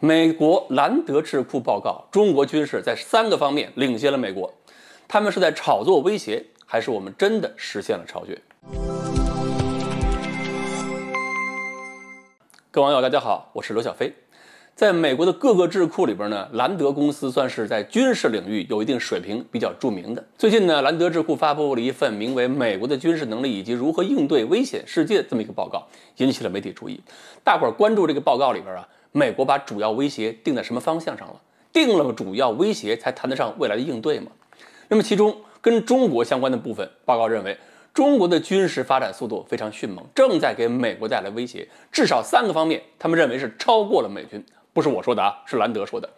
美国兰德智库报告，中国军事在3个方面领先了美国。他们是在炒作威胁，还是我们真的实现了超越？各位网友，大家好，我是刘小飞。在美国的各个智库里边呢，兰德公司算是在军事领域有一定水平、比较著名的。最近呢，兰德智库发布了一份名为《美国的军事能力以及如何应对危险世界》这么一个报告，引起了媒体注意。大伙儿关注这个报告里边啊，美国把主要威胁定在什么方向上了？定了主要威胁，才谈得上未来的应对吗？那么其中跟中国相关的部分，报告认为中国的军事发展速度非常迅猛，正在给美国带来威胁。至少3个方面，他们认为是超过了美军。不是我说的啊，是兰德说的。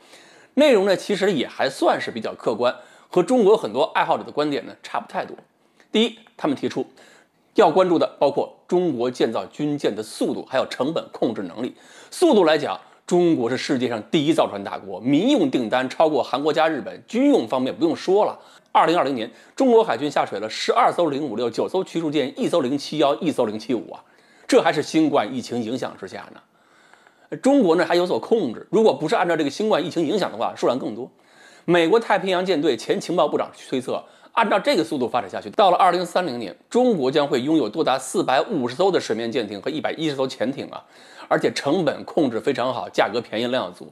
内容呢，其实也还算是比较客观，和中国很多爱好者的观点呢差不太多。第一，他们提出要关注的包括中国建造军舰的速度，还有成本控制能力。速度来讲，中国是世界上第一造船大国，民用订单超过韩国加日本，军用方面不用说了。2020年，中国海军下水了12艘056、9艘驱逐舰、1艘071、1艘075啊，这还是新冠疫情影响之下呢。中国呢还有所控制，如果不是按照这个新冠疫情影响的话，数量更多。美国太平洋舰队前情报部长推测，按照这个速度发展下去，到了2030年，中国将会拥有多达450艘的水面舰艇和110艘潜艇啊，而且成本控制非常好，价格便宜，量足。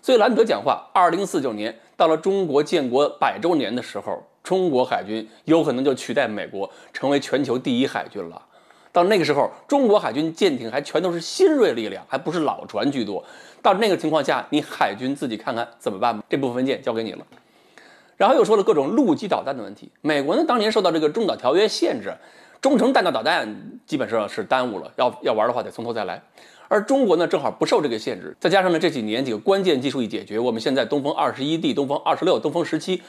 所以兰德讲话，2049年到了中国建国100周年的时候，中国海军有可能就取代美国，成为全球第一海军了。到那个时候，中国海军舰艇还全都是新锐力量，还不是老船居多。到那个情况下，你海军自己看看怎么办吧。这部分文件交给你了。然后又说了各种陆基导弹的问题。美国呢，当年受到这个中导条约限制，中程弹道导弹基本上是耽误了，要玩的话得从头再来。而中国呢，正好不受这个限制，再加上呢这几年几个关键技术一解决，我们现在东风21D、东风26、东风17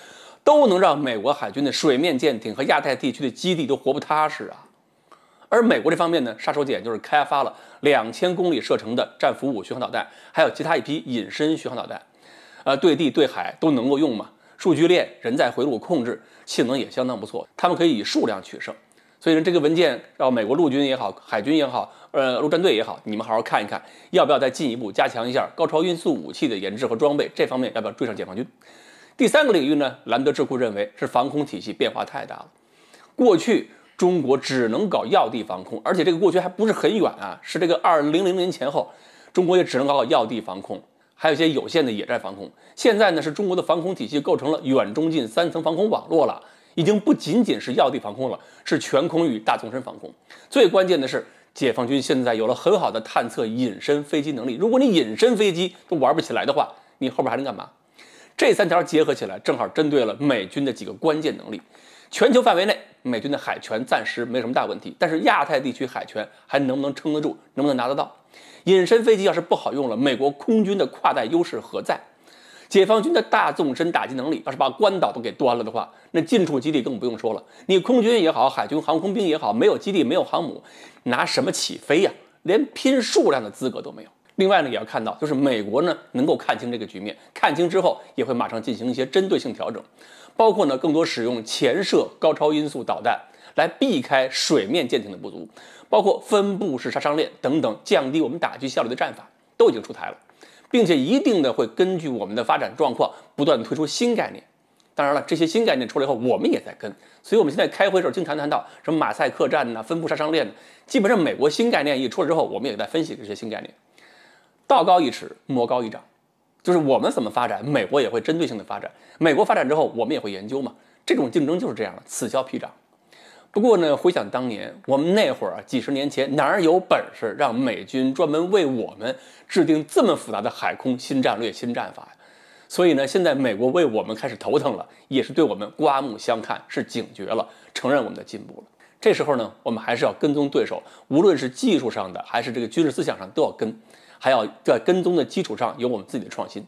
都能让美国海军的水面舰艇和亚太地区的基地都活不踏实啊。而美国这方面呢，杀手锏就是开发了2000公里射程的战斧5巡航导弹，还有其他一批隐身巡航导弹，对地对海都能够用嘛。数据链、人在回路控制性能也相当不错，他们可以以数量取胜。所以呢，这个文件让美国陆军也好，海军也好，陆战队也好，你们好好看一看，要不要再进一步加强一下高超音速武器的研制和装备？这方面要不要追上解放军？第3个领域呢，兰德智库认为是防空体系变化太大了。过去中国只能搞要地防空，而且这个过去还不是很远啊，是这个2000年前后，中国也只能搞要地防空，还有一些有限的野战防空。现在呢，是中国的防空体系构成了远中近3层防空网络了，已经不仅仅是要地防空了，是全空域大纵深防空。最关键的是，解放军现在有了很好的探测隐身飞机能力。如果你隐身飞机都玩不起来的话，你后边还能干嘛？这3条结合起来，正好针对了美军的几个关键能力。全球范围内，美军的海权暂时没什么大问题，但是亚太地区海权还能不能撑得住，能不能拿得到？隐身飞机要是不好用了，美国空军的跨带优势何在？解放军的大纵深打击能力要是把关岛都给端了的话，那近处基地更不用说了。你空军也好，海军航空兵也好，没有基地，没有航母，拿什么起飞呀？连拼数量的资格都没有。另外呢，也要看到，就是美国呢能够看清这个局面，看清之后也会马上进行一些针对性调整，包括呢更多使用潜射高超音速导弹来避开水面舰艇的不足，包括分布式杀伤链等等，降低我们打击效率的战法都已经出台了，并且一定的会根据我们的发展状况不断推出新概念。当然了，这些新概念出来以后，我们也在跟，所以我们现在开会的时候经常谈到什么马赛克战分布杀伤链基本上美国新概念一出来之后，我们也在分析这些新概念。道高一尺，魔高一丈，就是我们怎么发展，美国也会针对性的发展。美国发展之后，我们也会研究嘛。这种竞争就是这样的，此消彼长。不过呢，回想当年，我们那会儿几十年前哪有本事让美军专门为我们制定这么复杂的海空新战略、新战法呀？所以呢，现在美国为我们开始头疼了，也是对我们刮目相看，是警觉了，承认我们的进步了。这时候呢，我们还是要跟踪对手，无论是技术上的还是这个军事思想上都要跟。还要在跟踪的基础上有我们自己的创新，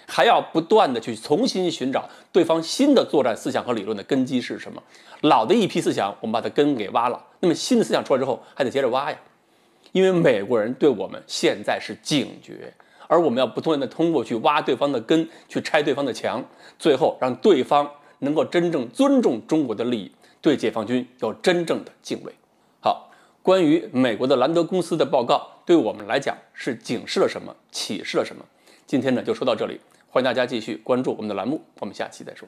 还要不断的去重新寻找对方新的作战思想和理论的根基是什么。老的一批思想我们把它根给挖了，那么新的思想出来之后还得接着挖呀。因为美国人对我们现在是警觉，而我们要不断的通过去挖对方的根，去拆对方的墙，最后让对方能够真正尊重中国的利益，对解放军有真正的敬畏。好，关于美国的兰德公司的报告，对我们来讲是警示了什么，启示了什么？今天呢就说到这里，欢迎大家继续关注我们的栏目，我们下期再说。